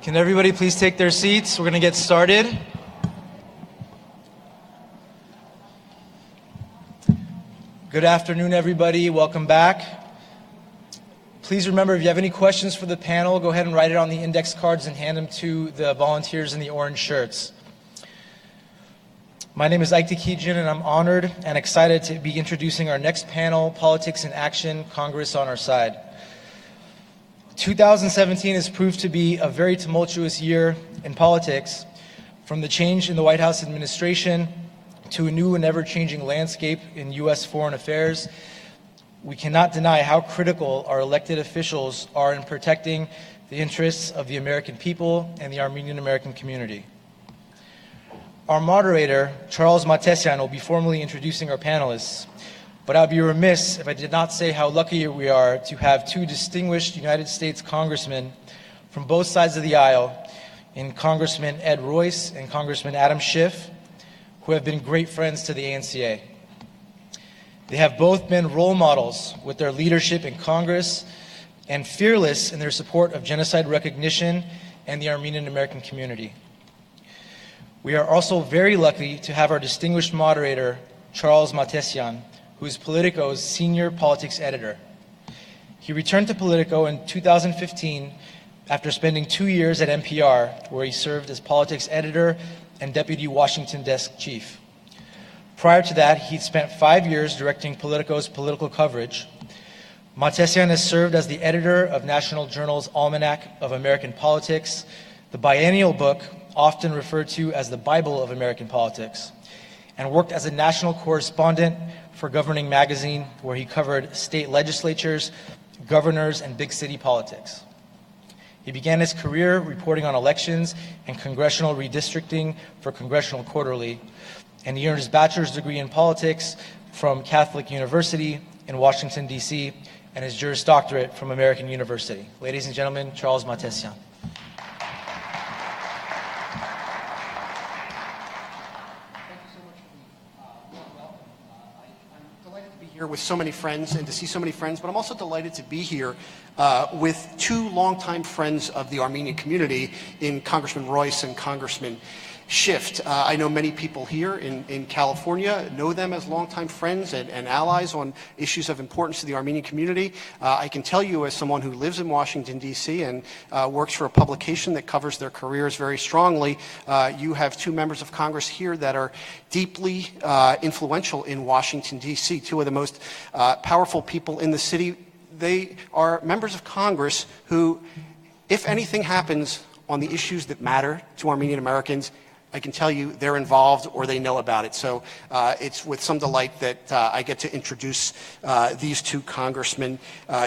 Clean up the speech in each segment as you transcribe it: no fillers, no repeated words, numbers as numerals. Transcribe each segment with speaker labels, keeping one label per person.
Speaker 1: Can everybody please take their seats? We're going to get started. Good afternoon, everybody. Welcome back. Please remember, if you have any questions for the panel, go ahead and write it on the index cards and hand them to the volunteers in the orange shirts. My name is Mahtesian, and I'm honored and excited to be introducing our next panel, Politics in Action, Congress on Our Side. 2017 has proved to be a very tumultuous year in politics, from the change in the White House administration to a new and ever-changing landscape in U.S. foreign affairs. We cannot deny how critical our elected officials are in protecting the interests of the American people and the Armenian American community. Our moderator, Charles Mahtesian, will be formally introducing our panelists, but I'd be remiss if I did not say how lucky we are to have two distinguished United States congressmen from both sides of the aisle, in Congressman Ed Royce and Congressman Adam Schiff, who have been great friends to the ANCA. They have both been role models with their leadership in Congress and fearless in their support of genocide recognition and the Armenian American community. We are also very lucky to have our distinguished moderator, Charles Mahtesian, who is Politico's senior politics editor. He returned to Politico in 2015 after spending 2 years at NPR, where he served as politics editor and deputy Washington desk chief. Prior to that, he'd spent 5 years directing Politico's political coverage. Mahtesian has served as the editor of National Journal's Almanac of American Politics, the biennial book often referred to as the Bible of American politics, and worked as a national correspondent for Governing Magazine, where he covered state legislatures, governors, and big city politics. He began his career reporting on elections and congressional redistricting for Congressional Quarterly, and he earned his bachelor's degree in politics from Catholic University in Washington, D.C., and his Juris Doctorate from American University. Ladies and gentlemen, Charles Mahtesian.
Speaker 2: Here with so many friends and to see so many friends, but I'm also delighted to be here with two longtime friends of the Armenian community in Congressman Royce and Congressman Schiff. I know many people here in California know them as longtime friends and allies on issues of importance to the Armenian community. I can tell you, as someone who lives in Washington, D.C. and works for a publication that covers their careers very strongly, you have two members of Congress here that are deeply influential in Washington, D.C., two of the most powerful people in the city. They are members of Congress who, if anything happens on the issues that matter to Armenian Americans, I can tell you they're involved or they know about it. So it's with some delight that I get to introduce these two congressmen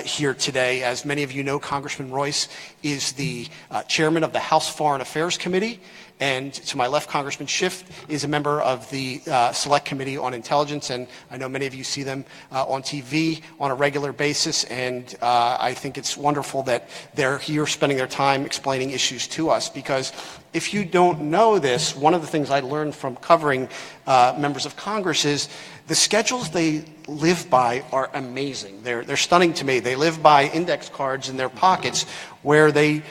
Speaker 2: here today. As many of you know, Congressman Royce is the chairman of the House Foreign Affairs Committee. And to my left, Congressman Schiff is a member of the Select Committee on Intelligence, and I know many of you see them on TV on a regular basis, and I think it's wonderful that they're here spending their time explaining issues to us, because if you don't know this, one of the things I learned from covering members of Congress is the schedules they live by are amazing. They're stunning to me. They live by index cards in their pockets where they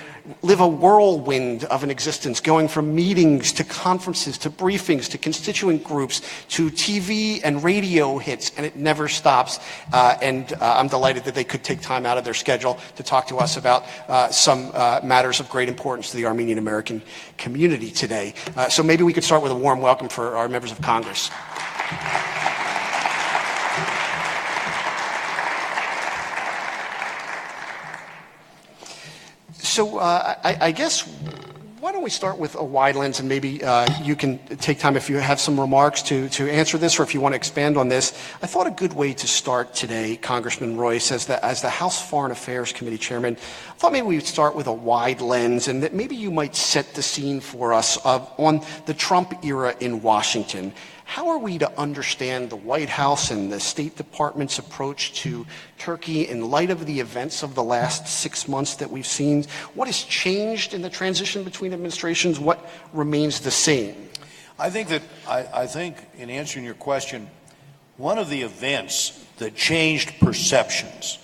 Speaker 2: live a whirlwind of an existence, going from meetings to conferences to briefings to constituent groups to TV and radio hits, and it never stops. And I'm delighted that they could take time out of their schedule to talk to us about some matters of great importance to the Armenian American community today. So maybe we could start with a warm welcome for our members of Congress. So I guess, why don't we start with a wide lens, and maybe you can take time if you have some remarks to answer this, or if you want to expand on this. I thought a good way to start today, Congressman Royce, as the House Foreign Affairs Committee chairman, I thought maybe we would start with a wide lens, and that maybe you might set the scene for us on the Trump era in Washington. How are we to understand the White House and the State Department's approach to Turkey in light of the events of the last 6 months that we've seen? What has changed in the transition between administrations? What remains the same?
Speaker 3: I think in answering your question, one of the events that changed perceptions,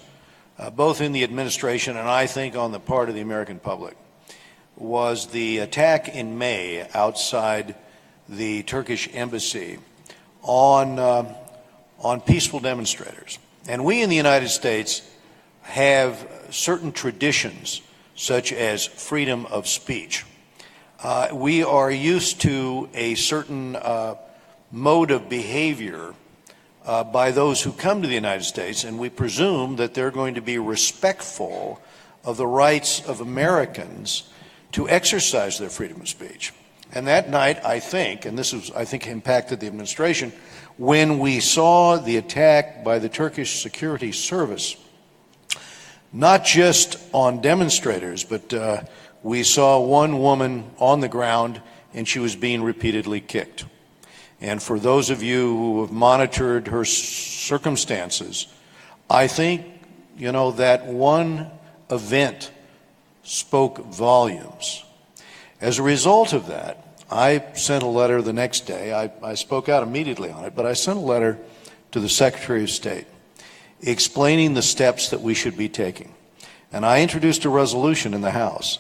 Speaker 3: both in the administration and I think on the part of the American public, was the attack in May outside the Turkish embassy on peaceful demonstrators. And we in the United States have certain traditions, such as freedom of speech. We are used to a certain mode of behavior by those who come to the United States, and we presume that they're going to be respectful of the rights of Americans to exercise their freedom of speech. And that night, I think, and this was, I think, impacted the administration, when we saw the attack by the Turkish security service, not just on demonstrators, but we saw one woman on the ground and she was being repeatedly kicked. And for those of you who have monitored her circumstances, I think, you know, that one event spoke volumes. As a result of that, I sent a letter the next day. I spoke out immediately on it, but I sent a letter to the Secretary of State explaining the steps that we should be taking. And I introduced a resolution in the House.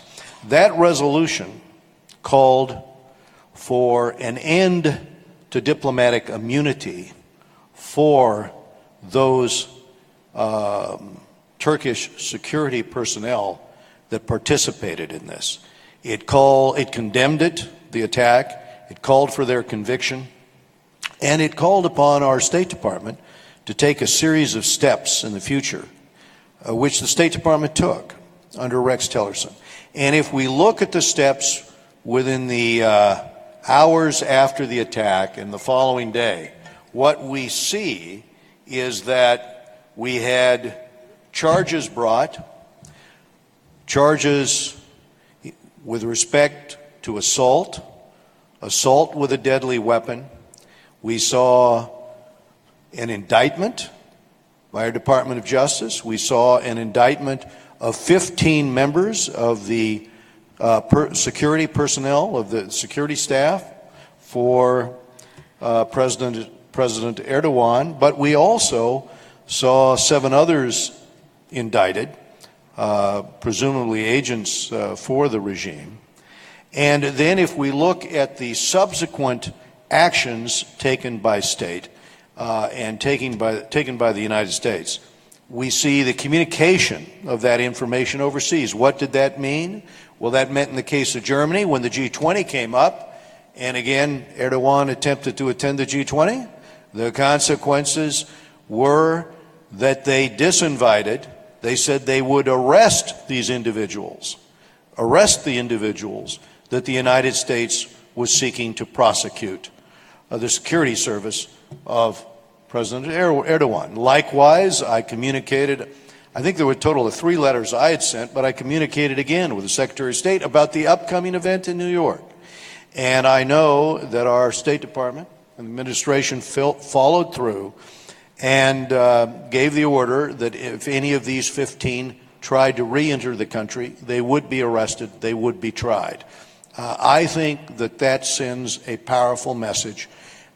Speaker 3: That resolution called for an end to diplomatic immunity for those Turkish security personnel that participated in this. It condemned it, the attack, it called for their conviction, and it called upon our State Department to take a series of steps in the future, which the State Department took under Rex Tillerson. And if we look at the steps within the hours after the attack and the following day, what we see is that we had charges brought, charges with respect to assault with a deadly weapon. We saw an indictment by our Department of Justice. We saw an indictment of 15 members of the security personnel, of the security staff for President Erdogan. But we also saw 7 others indicted, presumably agents for the regime. And then if we look at the subsequent actions taken by state and taken by the United States, we see the communication of that information overseas. What did that mean? Well, that meant in the case of Germany, when the G20 came up, and again, Erdogan attempted to attend the G20, the consequences were that they disinvited. They said they would arrest these individuals, arrest the individuals that the United States was seeking to prosecute, the security service of President Erdogan. Likewise, I communicated, I think there were a total of 3 letters I had sent, but I communicated again with the Secretary of State about the upcoming event in New York. And I know that our State Department and the administration followed through and gave the order that if any of these 15 tried to re-enter the country, they would be arrested, they would be tried. I think that that sends a powerful message.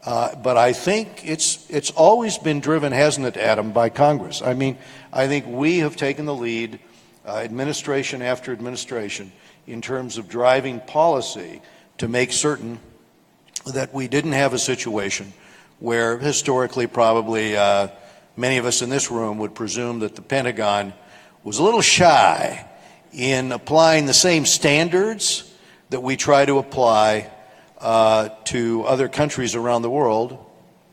Speaker 3: But I think it's always been driven, hasn't it, Adam, by Congress. I mean, I think we have taken the lead, administration after administration, in terms of driving policy to make certain that we didn't have a situation where historically probably many of us in this room would presume that the Pentagon was a little shy in applying the same standards that we try to apply to other countries around the world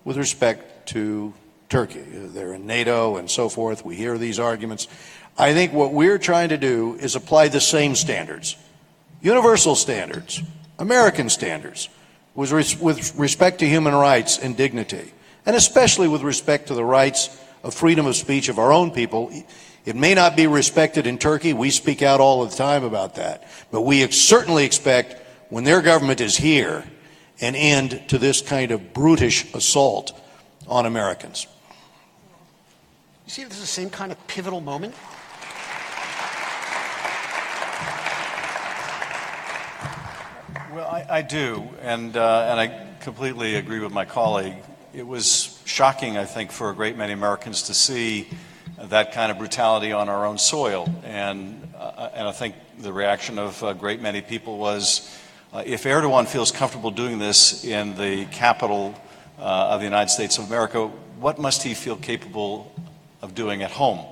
Speaker 3: with respect to Turkey. They're in NATO and so forth. We hear these arguments. I think what we're trying to do is apply the same standards, universal standards, American standards, with respect to human rights and dignity, and especially with respect to the rights of freedom of speech of our own people. It may not be respected in Turkey. We speak out all the time about that. But we certainly expect, when their government is here, an end to this kind of brutish assault on Americans.
Speaker 2: You see, this is the same kind of pivotal moment.
Speaker 4: Well, I do, and I completely agree with my colleague. It was shocking, I think, for a great many Americans to see that kind of brutality on our own soil. And and I think the reaction of a great many people was, if Erdogan feels comfortable doing this in the capital of the United States of America, what must he feel capable of doing at home?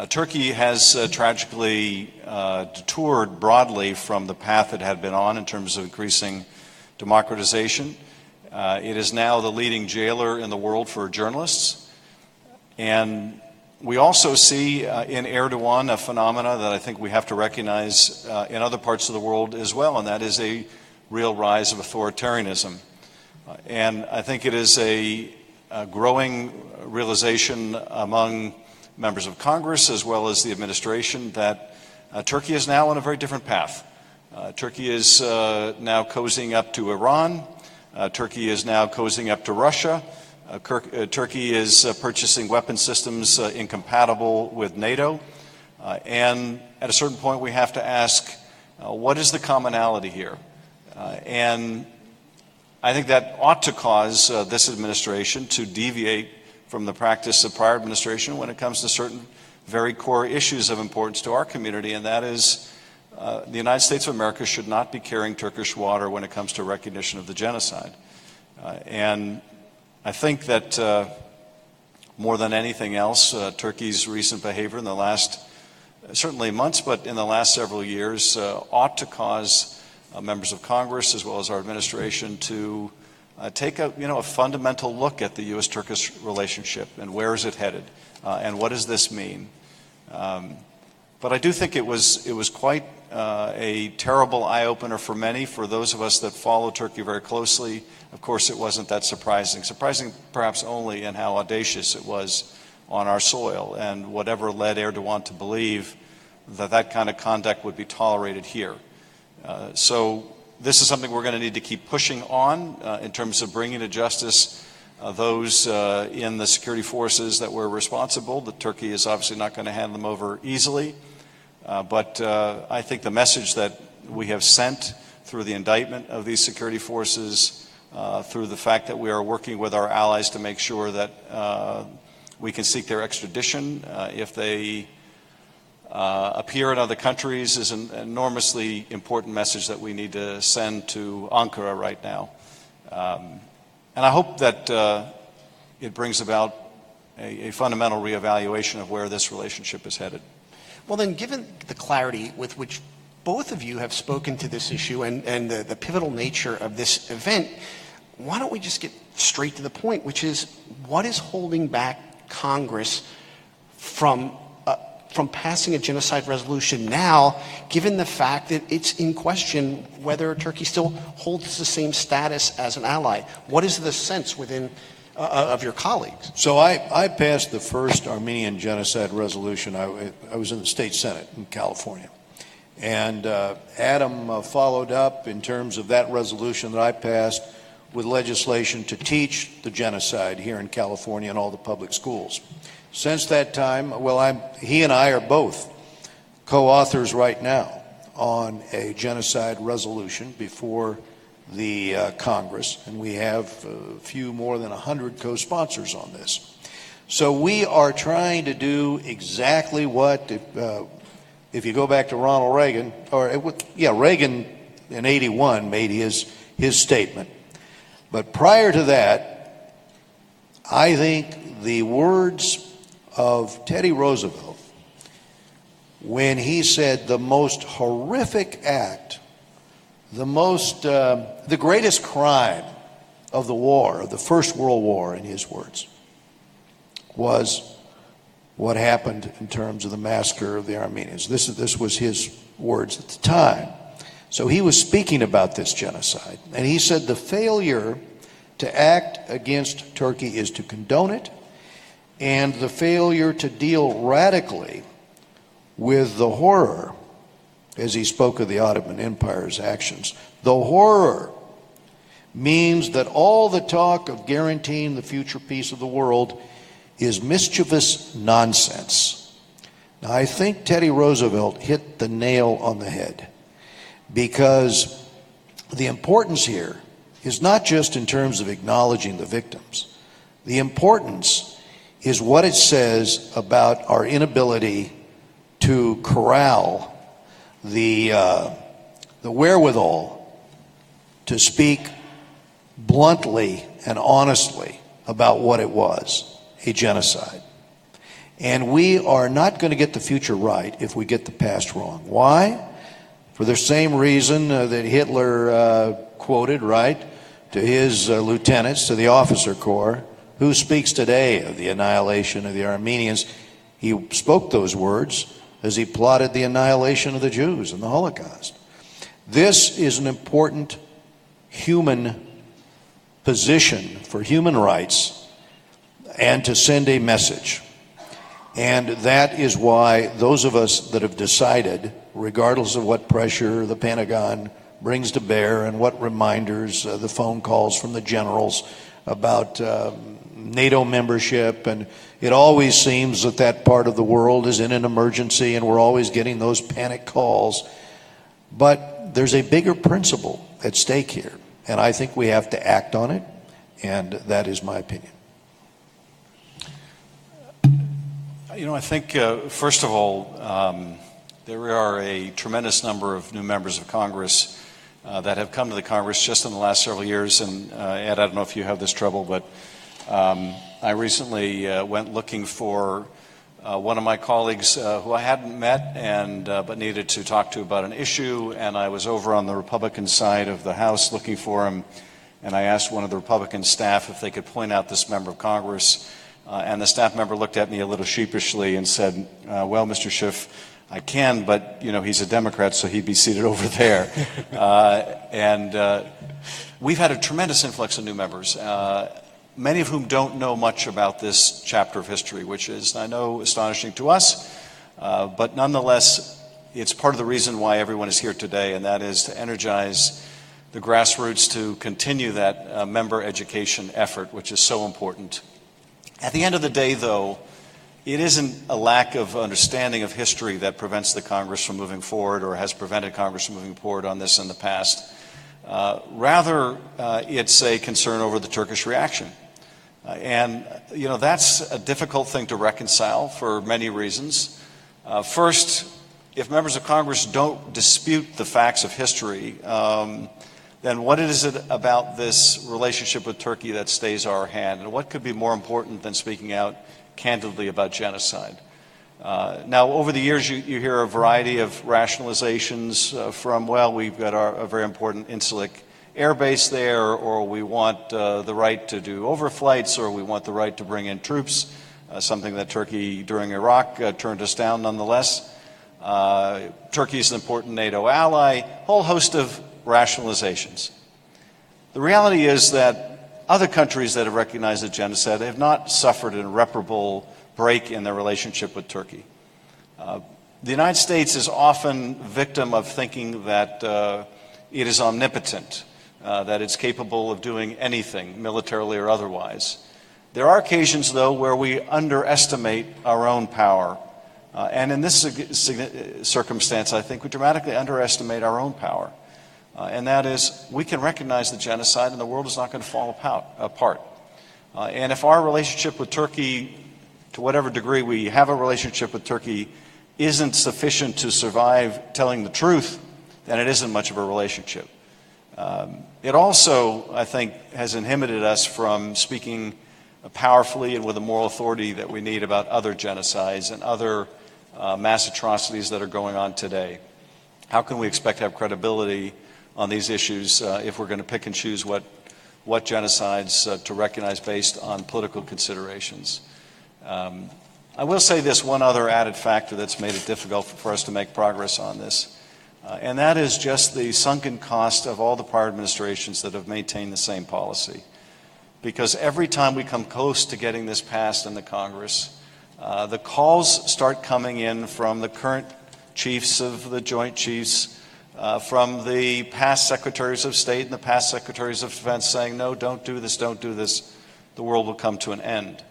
Speaker 4: Turkey has tragically detoured broadly from the path it had been on in terms of increasing democratization. It is now the leading jailer in the world for journalists. And we also see in Erdogan a phenomena that I think we have to recognize in other parts of the world as well, and that is a real rise of authoritarianism. And I think it is a growing realization among members of Congress as well as the administration that Turkey is now on a very different path. Turkey is now cozying up to Iran. Turkey is now cozying up to Russia. Turkey is purchasing weapon systems incompatible with NATO. And at a certain point, we have to ask, what is the commonality here? And I think that ought to cause this administration to deviate from the practice of prior administration when it comes to certain very core issues of importance to our community, and that is the United States of America should not be carrying Turkish water when it comes to recognition of the genocide. And I think that more than anything else, Turkey's recent behavior in the last, certainly months, but in the last several years, ought to cause members of Congress as well as our administration to take a fundamental look at the U.S.-Turkish relationship and where is it headed and what does this mean. But I do think it was quite a terrible eye-opener for many. For those of us that follow Turkey very closely, of course it wasn't that surprising. Surprising perhaps only in how audacious it was on our soil and whatever led Erdogan to believe that that kind of conduct would be tolerated here. So this is something we're going to need to keep pushing on in terms of bringing to justice those in the security forces that were responsible. That Turkey is obviously not going to hand them over easily. But I think the message that we have sent through the indictment of these security forces, through the fact that we are working with our allies to make sure that we can seek their extradition if they appear in other countries, is an enormously important message that we need to send to Ankara right now. And I hope that it brings about a fundamental reevaluation of where this relationship is headed.
Speaker 2: Well, then, given the clarity with which both of you have spoken to this issue and the pivotal nature of this event, why don't we just get straight to the point, which is what is holding back Congress from passing a genocide resolution now, given the fact that it's in question whether Turkey still holds the same status as an ally? What is the sense within of your colleagues?
Speaker 3: So I passed the first Armenian genocide resolution. I was in the state senate in California. And Adam followed up in terms of that resolution that I passed with legislation to teach the genocide here in California in all the public schools. Since that time, he and I are both co-authors right now on a genocide resolution before the Congress, and we have a few more than 100 co-sponsors on this. So we are trying to do exactly what, if you go back to Ronald Reagan, Reagan in '81 made his statement. But prior to that, I think the words of Teddy Roosevelt, when he said the most horrific act, the greatest crime of the war, of the First World War, in his words, was what happened in terms of the massacre of the Armenians. This was his words at the time. So he was speaking about this genocide, and he said the failure to act against Turkey is to condone it, and the failure to deal radically with the horror, as he spoke of the Ottoman Empire's actions, the horror means that all the talk of guaranteeing the future peace of the world is mischievous nonsense. Now, I think Teddy Roosevelt hit the nail on the head, because the importance here is not just in terms of acknowledging the victims. The importance is what it says about our inability to corral the wherewithal to speak bluntly and honestly about what it was, a genocide. And we are not going to get the future right if we get the past wrong. Why? For the same reason that Hitler quoted, right, to his lieutenants, to the officer corps, who speaks today of the annihilation of the Armenians. He spoke those words as he plotted the annihilation of the Jews and the Holocaust. This is an important human position for human rights and to send a message. And that is why those of us that have decided, regardless of what pressure the Pentagon brings to bear and what reminders, the phone calls from the generals about NATO membership, and it always seems that that part of the world is in an emergency and we're always getting those panic calls. But there's a bigger principle at stake here, and I think we have to act on it, and that is my opinion.
Speaker 4: You know, I think, first of all, there are a tremendous number of new members of Congress that have come to the Congress just in the last several years. And Ed, I don't know if you have this trouble, but I recently went looking for one of my colleagues who I hadn't met but needed to talk to about an issue, and I was over on the Republican side of the House looking for him, and I asked one of the Republican staff if they could point out this member of Congress. And the staff member looked at me a little sheepishly and said, well, Mr. Schiff, I can, but, you know, he's a Democrat, so he'd be seated over there. We've had a tremendous influx of new members, many of whom don't know much about this chapter of history, which is, I know, astonishing to us, but nonetheless, it's part of the reason why everyone is here today, and that is to energize the grassroots to continue that member education effort, which is so important. At the end of the day, though, it isn't a lack of understanding of history that prevents the Congress from moving forward or has prevented Congress from moving forward on this in the past. Rather, it's a concern over the Turkish reaction. And, you know, that's a difficult thing to reconcile for many reasons. First, if members of Congress don't dispute the facts of history, then what is it about this relationship with Turkey that stays our hand? And what could be more important than speaking out candidly about genocide? Now, over the years, you hear a variety of rationalizations from, well, we've got a very important Incirlik air base there, or we want the right to do overflights, or we want the right to bring in troops, something that Turkey during Iraq turned us down nonetheless. Turkey is an important NATO ally, whole host of rationalizations. The reality is that other countries that have recognized the genocide have not suffered an irreparable break in their relationship with Turkey. The United States is often victim of thinking that it is omnipotent, that it's capable of doing anything, militarily or otherwise. There are occasions, though, where we underestimate our own power. And in this circumstance, I think we dramatically underestimate our own power. And that is, we can recognize the genocide and the world is not going to fall apart. And if our relationship with Turkey, to whatever degree we have a relationship with Turkey, isn't sufficient to survive telling the truth, then it isn't much of a relationship. It also, I think, has inhibited us from speaking powerfully and with the moral authority that we need about other genocides and other mass atrocities that are going on today. How can we expect to have credibility on these issues if we're going to pick and choose what genocides to recognize based on political considerations? I will say this one other added factor that's made it difficult for us to make progress on this, and that is just the sunken cost of all the prior administrations that have maintained the same policy. Because every time we come close to getting this passed in the Congress, the calls start coming in from the current chiefs of the Joint Chiefs, from the past secretaries of state and the past secretaries of defense saying, no, don't do this, the world will come to an end.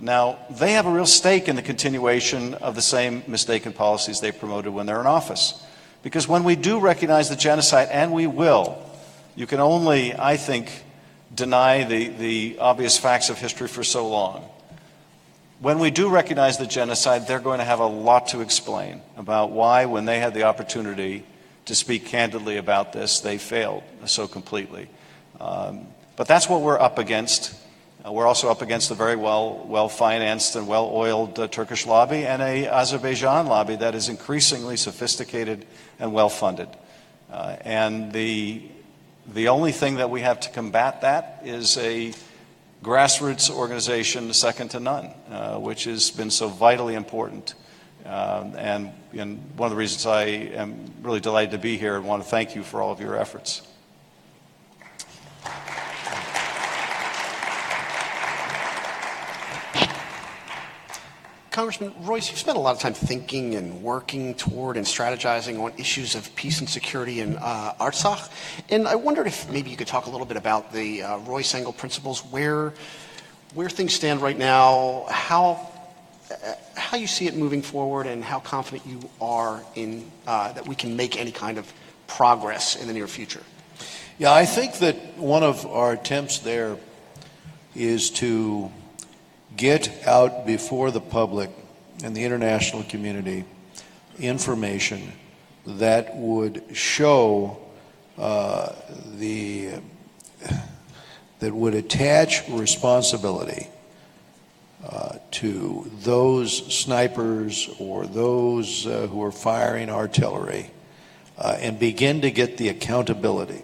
Speaker 4: Now, they have a real stake in the continuation of the same mistaken policies they promoted when they're in office. Because when we do recognize the genocide, and we will, you can only, I think, deny the obvious facts of history for so long. when we do recognize the genocide, they're going to have a lot to explain about why, when they had the opportunity to speak candidly about this, they failed so completely. But that's what we're up against. We're also up against a very well-financed and well-oiled Turkish lobby and an Azerbaijan lobby that is increasingly sophisticated and well-funded. And the only thing that we have to combat that is a grassroots organization second to none, which has been so vitally important. And one of the reasons I am really delighted to be here and want to thank you for all of your efforts.
Speaker 2: Congressman Royce, you've spent a lot of time thinking and working toward and strategizing on issues of peace and security in Artsakh. And I wondered if maybe you could talk a little bit about the Royce Angle principles, where things stand right now, how you see it moving forward, and how confident you are in that we can make any kind of progress in the near future.
Speaker 3: Yeah, I think that one of our attempts there is to get out before the public and the international community information that would show that would attach responsibility to those snipers or those who are firing artillery and begin to get the accountability.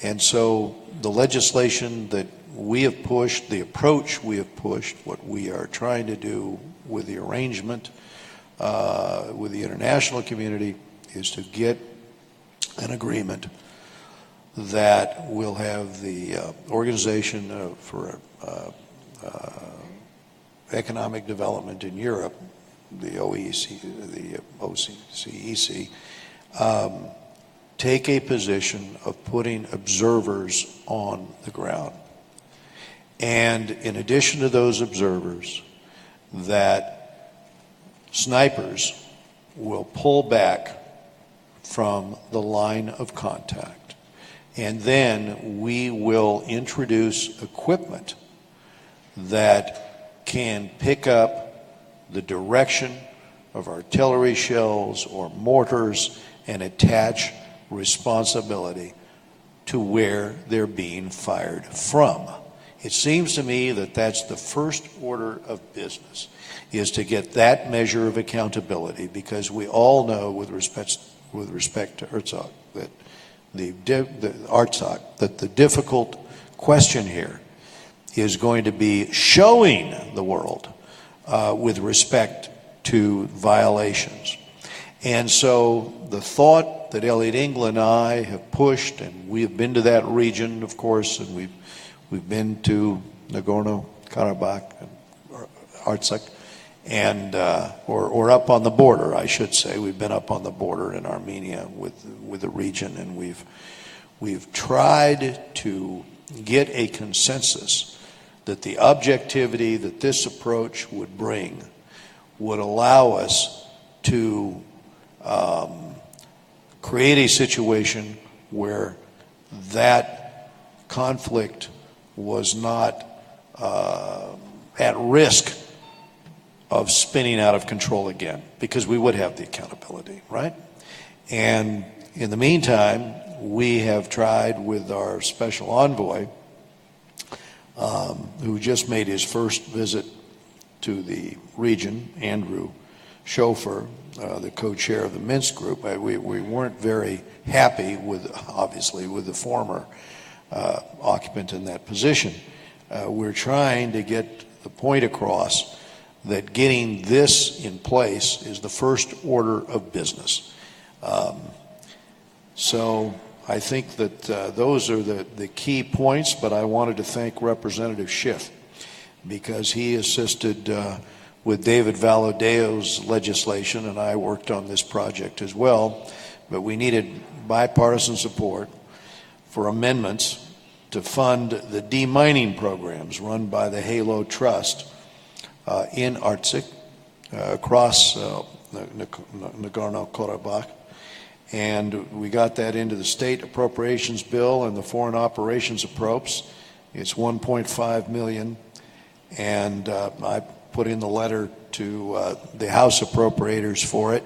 Speaker 3: And so the legislation that we have pushed, the approach we have pushed, what we are trying to do with the arrangement with the international community is to get an agreement that will have the Organization for Economic Development in Europe, the OCEC, take a position of putting observers on the ground. And in addition to those observers, that snipers will pull back from the line of contact. And then we will introduce equipment that can pick up the direction of artillery shells or mortars and attach responsibility to where they're being fired from. It seems to me that that's the first order of business, is to get that measure of accountability, because we all know with respect to Artsakh that the difficult question here is going to be showing the world with respect to violations. And so the thought that Elliot Engel and I have pushed, and we have been to that region, of course, and we've been to Nagorno-Karabakh and Artsakh, and or up on the border, I should say. We've been up on the border in Armenia with the region, and we've tried to get a consensus that the objectivity that this approach would bring would allow us to create a situation where that conflict was not at risk of spinning out of control again, because we would have the accountability, right? And in the meantime, we have tried with our special envoy, who just made his first visit to the region, Andrew Schofer, the co-chair of the Minsk group. We weren't very happy with, obviously, with the former occupant in that position. We're trying to get the point across that getting this in place is the first order of business. So I think that those are the key points, but I wanted to thank Representative Schiff, because he assisted with David Valadeo's legislation, and I worked on this project as well. But we needed bipartisan support for amendments to fund the demining programs run by the Halo Trust in Artsakh, across Nagorno-Karabakh. And we got that into the state appropriations bill and the foreign operations approps. It's $1.5 million. And I put in the letter to the House appropriators for it.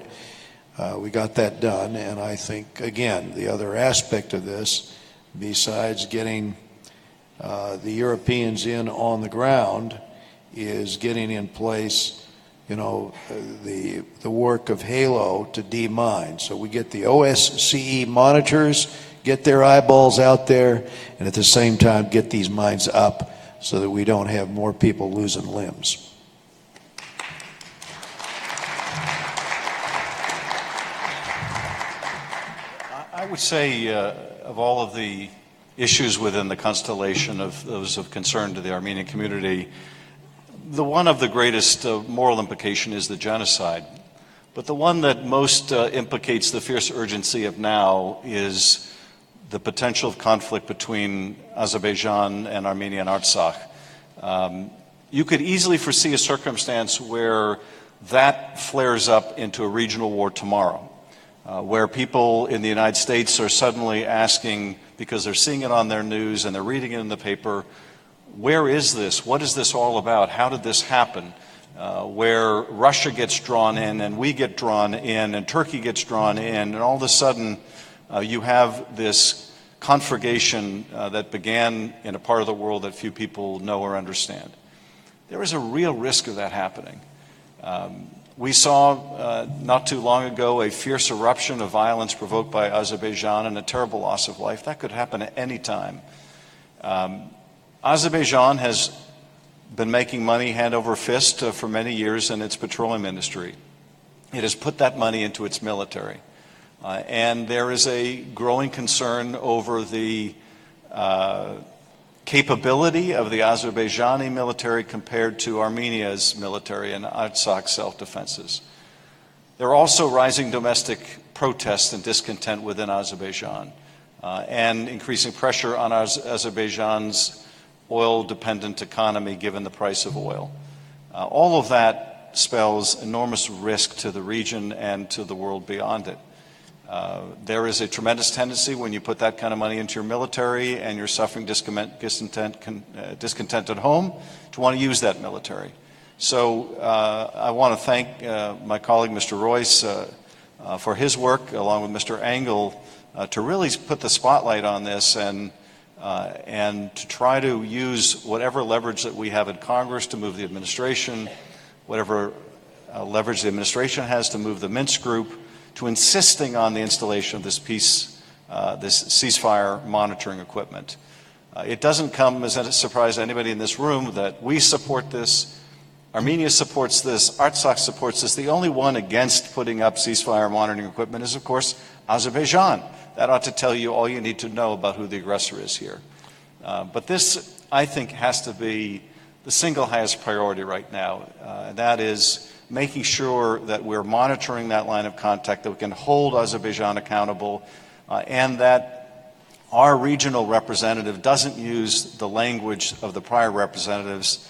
Speaker 3: We got that done, and I think, again, the other aspect of this, besides getting the Europeans in on the ground, is getting in place, the work of HALO to demine. So we get the OSCE monitors, get their eyeballs out there, and at the same time get these mines up so that we don't have more people losing limbs.
Speaker 4: I would say of all of the issues within the constellation of those of concern to the Armenian community, the one of the greatest moral implication is the genocide. But the one that most implicates the fierce urgency of now is the potential of conflict between Azerbaijan and Armenia and Artsakh. You could easily foresee a circumstance where that flares up into a regional war tomorrow, where people in the United States are suddenly asking, because they're seeing it on their news and they're reading it in the paper, where is this? What is this all about? How did this happen? Where Russia gets drawn in and we get drawn in and Turkey gets drawn in, and all of a sudden you have this conflagration that began in a part of the world that few people know or understand. There is a real risk of that happening. We saw not too long ago a fierce eruption of violence provoked by Azerbaijan and a terrible loss of life. That could happen at any time. Azerbaijan has been making money hand over fist for many years in its petroleum industry. It has put that money into its military. And there is a growing concern over the capability of the Azerbaijani military compared to Armenia's military and Artsakh self-defenses. There are also rising domestic protests and discontent within Azerbaijan and increasing pressure on Azerbaijan's oil-dependent economy given the price of oil. All of that spells enormous risk to the region and to the world beyond it. There is a tremendous tendency when you put that kind of money into your military and you're suffering discontent at home to want to use that military. So I want to thank my colleague, Mr. Royce, for his work, along with Mr. Engel, to really put the spotlight on this and to try to use whatever leverage that we have in Congress to move the administration, whatever leverage the administration has to move the Minsk group, to insisting on the installation of this ceasefire monitoring equipment. It doesn't come as a surprise to anybody in this room that we support this, Armenia supports this, Artsakh supports this. The only one against putting up ceasefire monitoring equipment is, of course, Azerbaijan. That ought to tell you all you need to know about who the aggressor is here. But this, I think, has to be the single highest priority right now. That is making sure that we're monitoring that line of contact, that we can hold Azerbaijan accountable, and that our regional representative doesn't use the language of the prior representatives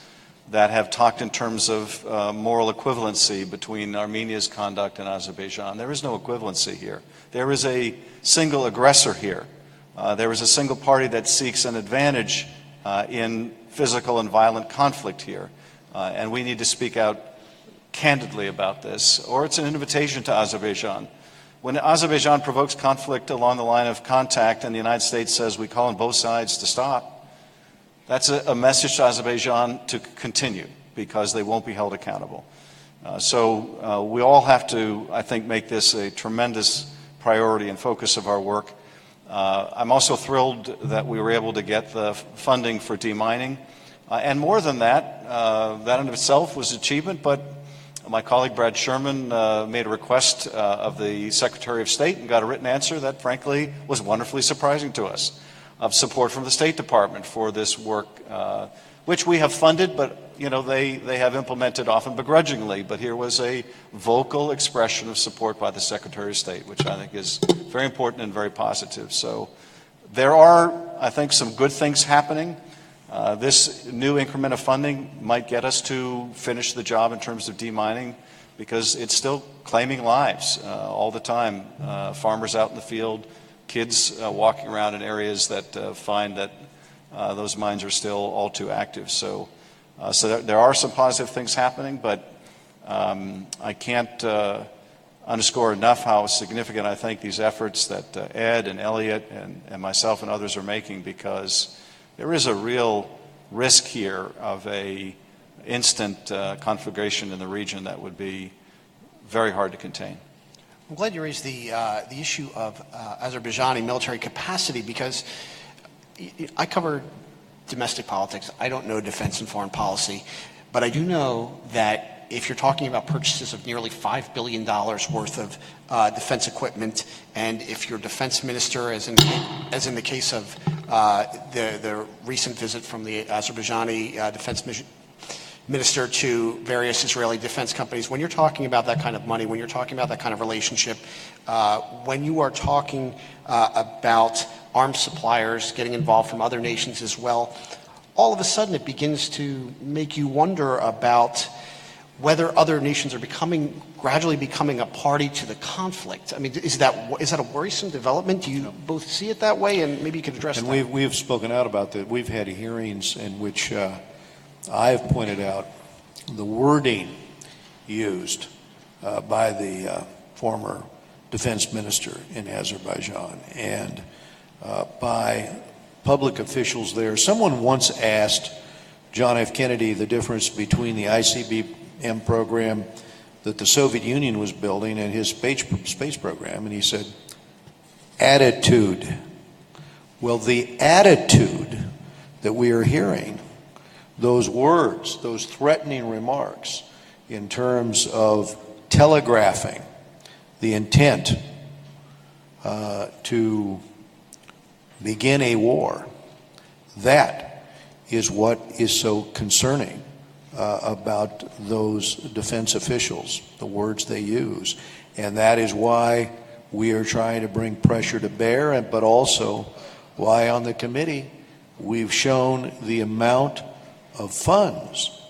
Speaker 4: that have talked in terms of moral equivalency between Armenia's conduct and Azerbaijan. There is no equivalency here. There is a single aggressor here. There is a single party that seeks an advantage in physical and violent conflict here. And we need to speak out candidly about this, or it's an invitation to Azerbaijan. When Azerbaijan provokes conflict along the line of contact and the United States says we call on both sides to stop, that's a message to Azerbaijan to continue, because they won't be held accountable. So we all have to, I think, make this a tremendous priority and focus of our work. I'm also thrilled that we were able to get the funding for demining. And more than that, that in itself was an achievement, but my colleague Brad Sherman made a request of the Secretary of State and got a written answer that, frankly, was wonderfully surprising to us, of support from the State Department for this work, which we have funded, but they have implemented often begrudgingly. But here was a vocal expression of support by the Secretary of State, which I think is very important and very positive. So there are, I think, some good things happening. This new increment of funding might get us to finish the job in terms of demining, because it's still claiming lives all the time. Farmers out in the field, kids walking around in areas that find that those mines are still all too active. So So there are some positive things happening, but I can't underscore enough how significant I think these efforts that Ed and Elliot and myself and others are making, because there is a real risk here of a instant conflagration in the region that would be very hard to contain.
Speaker 2: I'm glad you raised the issue of Azerbaijani military capacity, because I cover domestic politics. I don't know defense and foreign policy, but I do know that if you're talking about purchases of nearly $5 billion worth of defense equipment, and if your defense minister, as in the case of the recent visit from the Azerbaijani defense minister to various Israeli defense companies, when you're talking about that kind of money, when you're talking about that kind of relationship, when you are talking about arms suppliers getting involved from other nations as well, all of a sudden it begins to make you wonder about whether other nations are gradually becoming a party to the conflict. I mean, is that a worrisome development? Do you both see it that way? And maybe you could address that.
Speaker 3: And we've spoken out about that. We've had hearings in which I've pointed out the wording used by the former defense minister in Azerbaijan and by public officials there. Someone once asked John F. Kennedy the difference between the ICBM program that the Soviet Union was building and his space program, and he said, attitude. Well, the attitude that we are hearing, those words, those threatening remarks in terms of telegraphing the intent to begin a war, that is what is so concerning about those defense officials, the words they use. And that is why we are trying to bring pressure to bear, but also why on the committee we've shown the amount of funds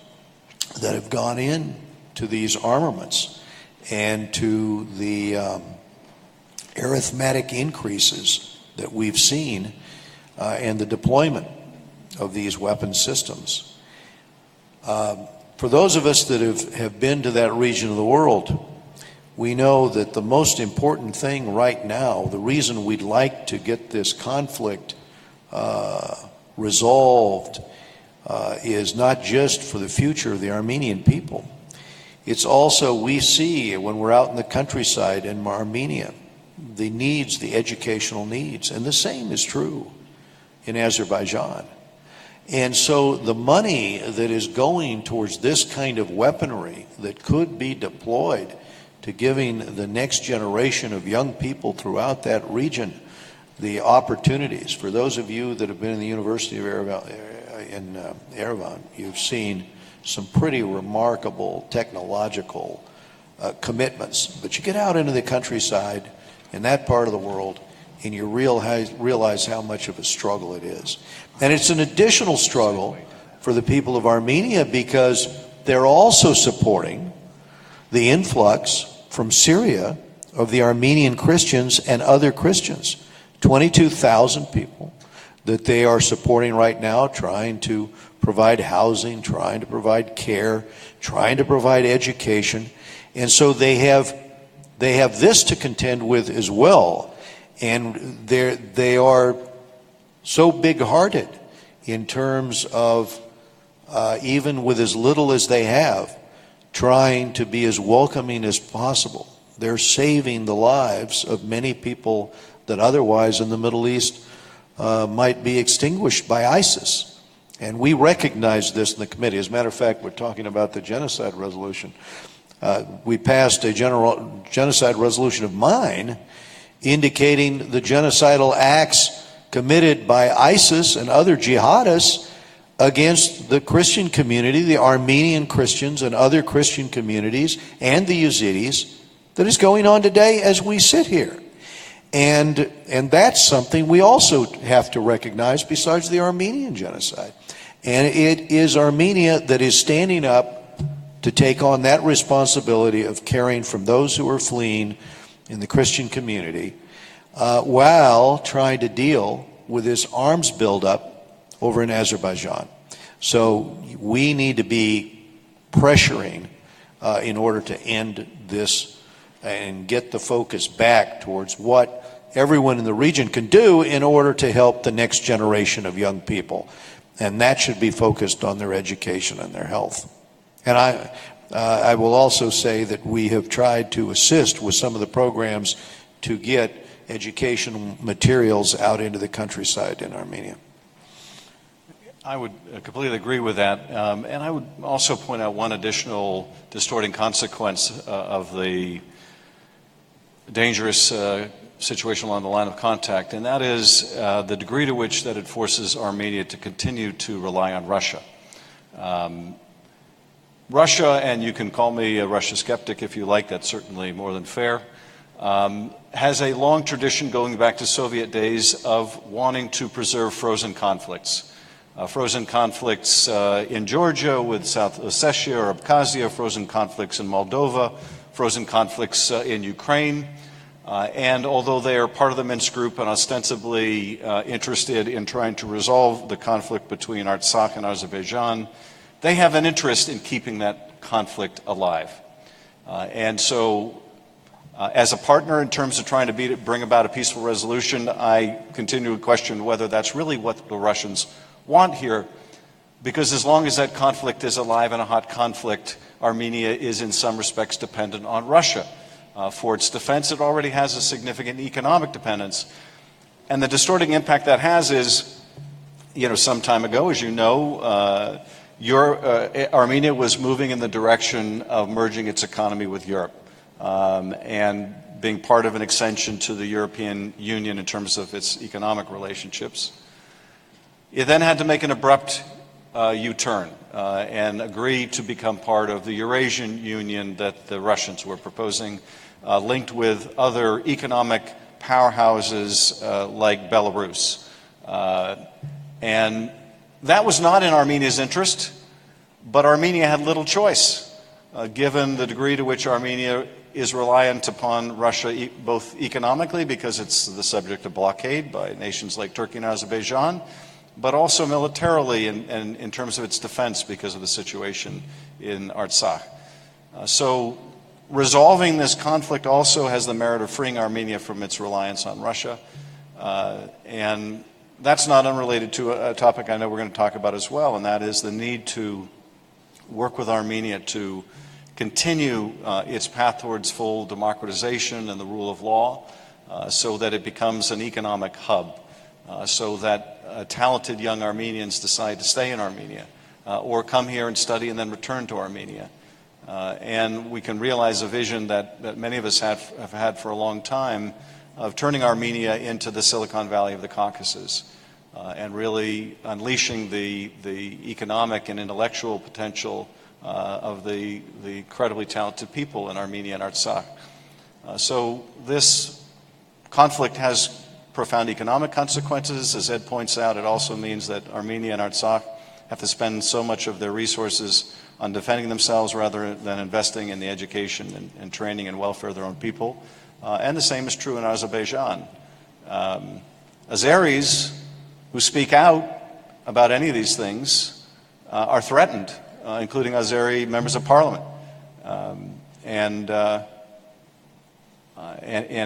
Speaker 3: that have gone in to these armaments and to the arithmetic increases that we've seen and the deployment of these weapon systems. For those of us that have been to that region of the world, we know that the most important thing right now, the reason we'd like to get this conflict resolved, is not just for the future of the Armenian people. It's also, we see when we're out in the countryside in Armenia, the needs, the educational needs, and the same is true in Azerbaijan. And so the money that is going towards this kind of weaponry that could be deployed to giving the next generation of young people throughout that region the opportunities. For those of you that have been in the University of Yerevan, you've seen some pretty remarkable technological commitments. But you get out into the countryside in that part of the world and you realize how much of a struggle it is. And it's an additional struggle for the people of Armenia because they're also supporting the influx from Syria of the Armenian Christians and other Christians. 22,000 people that they are supporting right now, trying to provide housing, trying to provide care, trying to provide education. And so they have this to contend with as well. And they are so big-hearted in terms of, even with as little as they have, trying to be as welcoming as possible. They're saving the lives of many people that otherwise in the Middle East might be extinguished by ISIS. And we recognize this in the committee. As a matter of fact, we're talking about the Genocide Resolution. We passed a genocide resolution of mine indicating the genocidal acts committed by ISIS and other jihadists against the Christian community, the Armenian Christians and other Christian communities, and the Yazidis that is going on today as we sit here. And that's something we also have to recognize besides the Armenian genocide. And it is Armenia that is standing up to take on that responsibility of caring for those who are fleeing in the Christian community while trying to deal with this arms buildup over in Azerbaijan. So we need to be pressuring in order to end this and get the focus back towards what everyone in the region can do in order to help the next generation of young people. And that should be focused on their education and their health. And I will also say that we have tried to assist with some of the programs to get educational materials out into the countryside in Armenia.
Speaker 4: I would completely agree with that. And I would also point out one additional distorting consequence of the dangerous situation along the line of contact, and that is the degree to which that it forces Armenia to continue to rely on Russia. Russia, and you can call me a Russia skeptic if you like, that's certainly more than fair, has a long tradition going back to Soviet days of wanting to preserve frozen conflicts. Frozen conflicts in Georgia with South Ossetia or Abkhazia, frozen conflicts in Moldova, frozen conflicts in Ukraine. And although they are part of the Minsk group and ostensibly interested in trying to resolve the conflict between Artsakh and Azerbaijan, they have an interest in keeping that conflict alive. And so as a partner in terms of trying to bring about a peaceful resolution, I continue to question whether that's really what the Russians want here, because as long as that conflict is alive and a hot conflict, Armenia is in some respects dependent on Russia. For its defense, it already has a significant economic dependence. And the distorting impact that has is, some time ago, as you know, Armenia was moving in the direction of merging its economy with Europe and being part of an extension to the European Union in terms of its economic relationships. It then had to make an abrupt U-turn and agree to become part of the Eurasian Union that the Russians were proposing, linked with other economic powerhouses like Belarus. And that was not in Armenia's interest, but Armenia had little choice, given the degree to which Armenia is reliant upon Russia, both economically, because it's the subject of blockade by nations like Turkey and Azerbaijan, but also militarily and in terms of its defense because of the situation in Artsakh. So resolving this conflict also has the merit of freeing Armenia from its reliance on Russia. And that's not unrelated to a topic I know we're going to talk about as well, and that is the need to work with Armenia to continue its path towards full democratization and the rule of law so that it becomes an economic hub, so that talented young Armenians decide to stay in Armenia or come here and study and then return to Armenia. And we can realize a vision that many of us have had for a long time of turning Armenia into the Silicon Valley of the Caucasus and really unleashing the economic and intellectual potential of the incredibly talented people in Armenia and Artsakh. So this conflict has profound economic consequences. As Ed points out, it also means that Armenia and Artsakh have to spend so much of their resources on defending themselves rather than investing in the education and training and welfare of their own people. And the same is true in Azerbaijan. Azeris who speak out about any of these things are threatened, including Azeri members of parliament. And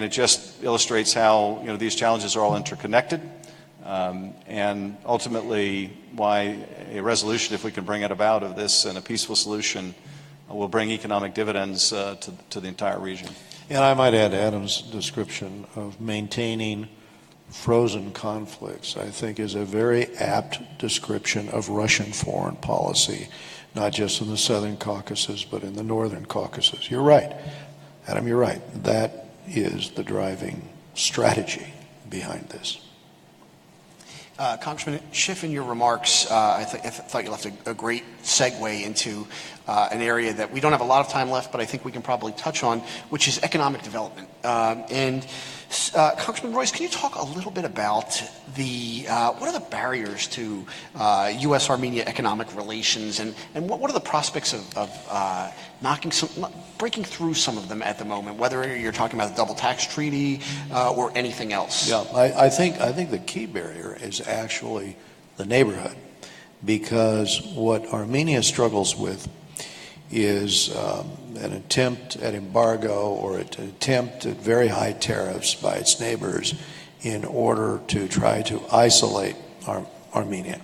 Speaker 4: it just illustrates how these challenges are all interconnected, and ultimately why a resolution, if we can bring it about of this and a peaceful solution, will bring economic dividends to the entire region.
Speaker 3: And I might add Adam's description of maintaining frozen conflicts, I think, is a very apt description of Russian foreign policy, not just in the Southern Caucasus, but in the Northern Caucasus. You're right, Adam, you're right. That is the driving strategy behind this.
Speaker 2: Congressman Schiff, in your remarks, I thought you left a great segue into an area that we don't have a lot of time left, but I think we can probably touch on, which is economic development. Congressman Royce, can you talk a little bit about what are the barriers to U.S.-Armenia economic relations, and what are the prospects of breaking through some of them at the moment, whether you're talking about the double tax treaty or anything else?
Speaker 3: Yeah, I think the key barrier is actually the neighborhood, because what Armenia struggles with is an attempt at embargo or an attempt at very high tariffs by its neighbors in order to try to isolate Armenia.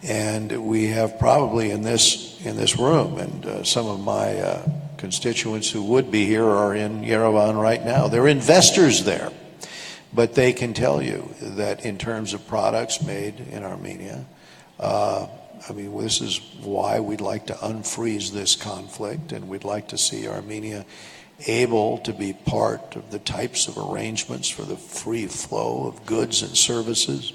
Speaker 3: And we have probably in this room, and some of my constituents who would be here are in Yerevan right now. They're investors there. But they can tell you that in terms of products made in Armenia, this is why we'd like to unfreeze this conflict, and we'd like to see Armenia able to be part of the types of arrangements for the free flow of goods and services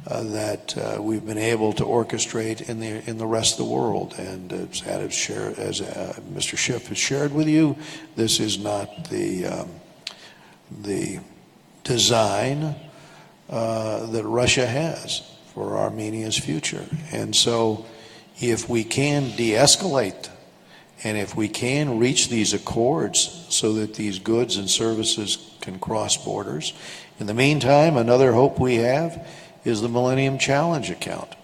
Speaker 3: that we've been able to orchestrate in the rest of the world. And as Mr. Schiff has shared with you, this is not the design that Russia has for Armenia's future. And so if we can de-escalate, and if we can reach these accords so that these goods and services can cross borders, in the meantime, another hope we have is the Millennium Challenge account,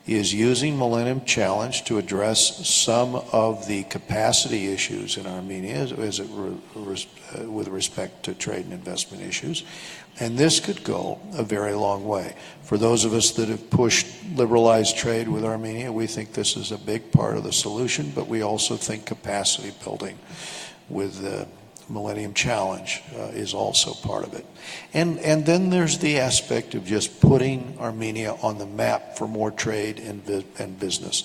Speaker 3: is using Millennium Challenge to address some of the capacity issues in Armenia with respect to trade and investment issues. And this could go a very long way. For those of us that have pushed liberalized trade with Armenia, we think this is a big part of the solution, but we also think capacity building with the Millennium Challenge is also part of it. And then there's the aspect of just putting Armenia on the map for more trade and business.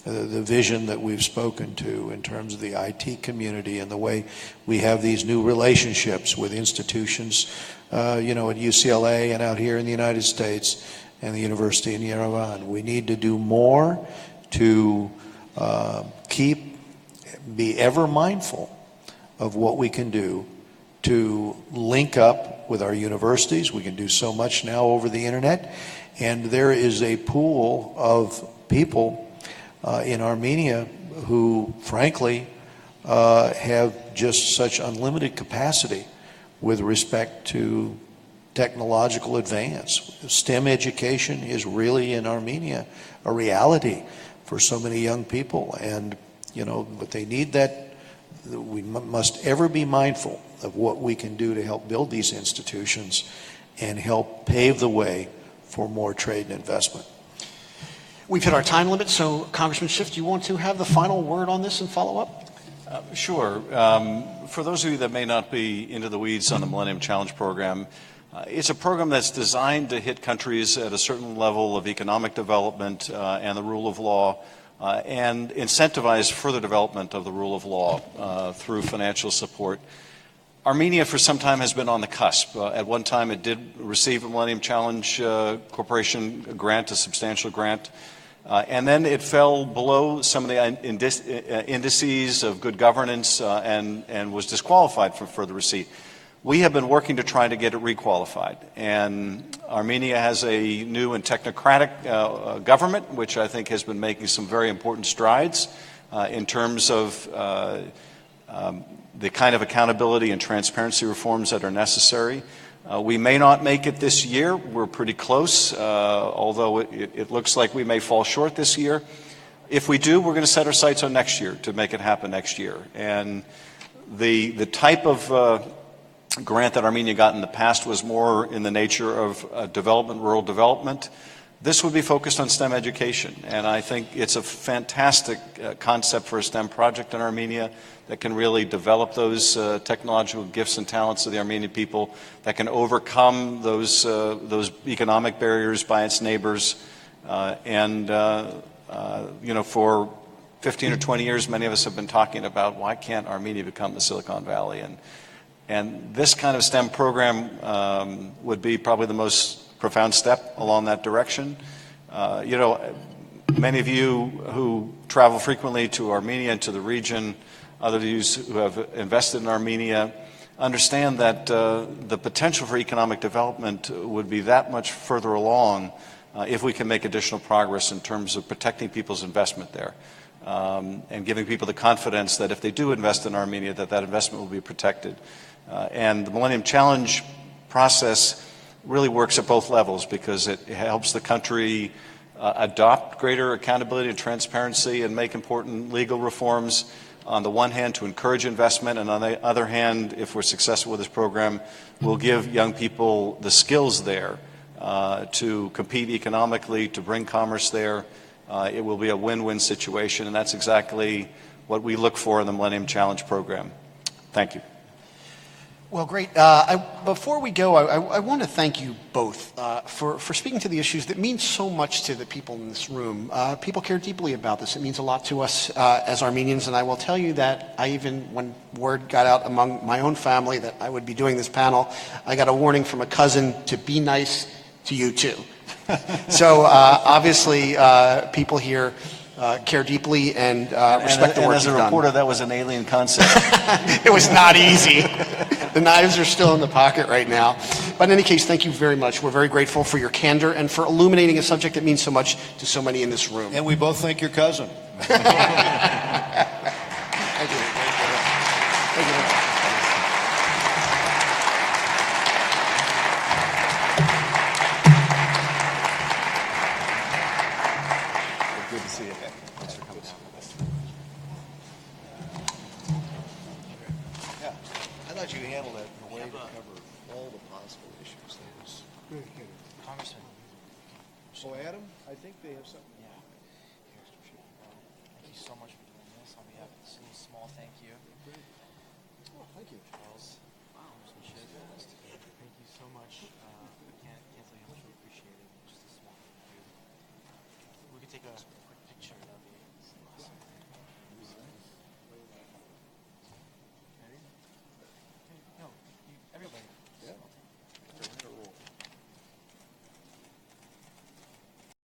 Speaker 3: The vision that we've spoken to in terms of the IT community and the way we have these new relationships with institutions, at UCLA and out here in the United States and the university in Yerevan. We need to do more to be ever mindful of what we can do to link up with our universities. We can do so much now over the internet, and there is a pool of people in Armenia who, frankly, have just such unlimited capacity with respect to technological advance. STEM education is really in Armenia a reality for so many young people, and but they need that. We must ever be mindful of what we can do to help build these institutions and help pave the way for more trade and investment.
Speaker 2: We've hit our time limit, so Congressman Schiff, do you want to have the final word on this and follow up?
Speaker 4: Sure. For those of you that may not be into the weeds on the Millennium Challenge program, it's a program that's designed to hit countries at a certain level of economic development and the rule of law, and incentivize further development of the rule of law through financial support. Armenia for some time has been on the cusp. At one time it did receive a Millennium Challenge Corporation grant, a substantial grant, and then it fell below some of the indices of good governance and was disqualified from further receipt. We have been working to try to get it requalified, and Armenia has a new and technocratic government, which I think has been making some very important strides in terms of the kind of accountability and transparency reforms that are necessary. We may not make it this year. We're pretty close, although it looks like we may fall short this year. If we do, we're going to set our sights on next year to make it happen next year. And the type of grant that Armenia got in the past was more in the nature of development, rural development. This would be focused on STEM education, and I think it's a fantastic concept for a STEM project in Armenia that can really develop those technological gifts and talents of the Armenian people, that can overcome those economic barriers by its neighbors. For 15 or 20 years, many of us have been talking about why can't Armenia become the Silicon Valley, and this kind of STEM program would be probably the most profound step along that direction. Many of you who travel frequently to Armenia and to the region, other of you who have invested in Armenia, understand that the potential for economic development would be that much further along if we can make additional progress in terms of protecting people's investment there, and giving people the confidence that if they do invest in Armenia, that investment will be protected. And the Millennium Challenge process really works at both levels, because it helps the country adopt greater accountability and transparency and make important legal reforms, on the one hand, to encourage investment, and on the other hand, if we're successful with this program, we'll give young people the skills there to compete economically, to bring commerce there. It will be a win-win situation, and that's exactly what we look for in the Millennium Challenge program. Thank you.
Speaker 2: Well, great. Before we go, I want to thank you both for speaking to the issues that mean so much to the people in this room. People care deeply about this. It means a lot to us as Armenians, and I will tell you that when word got out among my own family that I would be doing this panel, I got a warning from a cousin to be nice to you too. So obviously people here care deeply and respect the work
Speaker 4: you've done. And as a reporter, that was an alien concept.
Speaker 2: It was not easy. The knives are still in the pocket right now. But in any case, thank you very much. We're very grateful for your candor and for illuminating a subject that means so much to so many in this room.
Speaker 3: And we both thank your cousin.
Speaker 2: Thank you. Thank you.
Speaker 3: Good to see you. Thanks for coming down. Yeah, I thought you handled it in a way to cover all the possible issues. That was
Speaker 1: Congressman.
Speaker 3: So, Adam, I think they have something.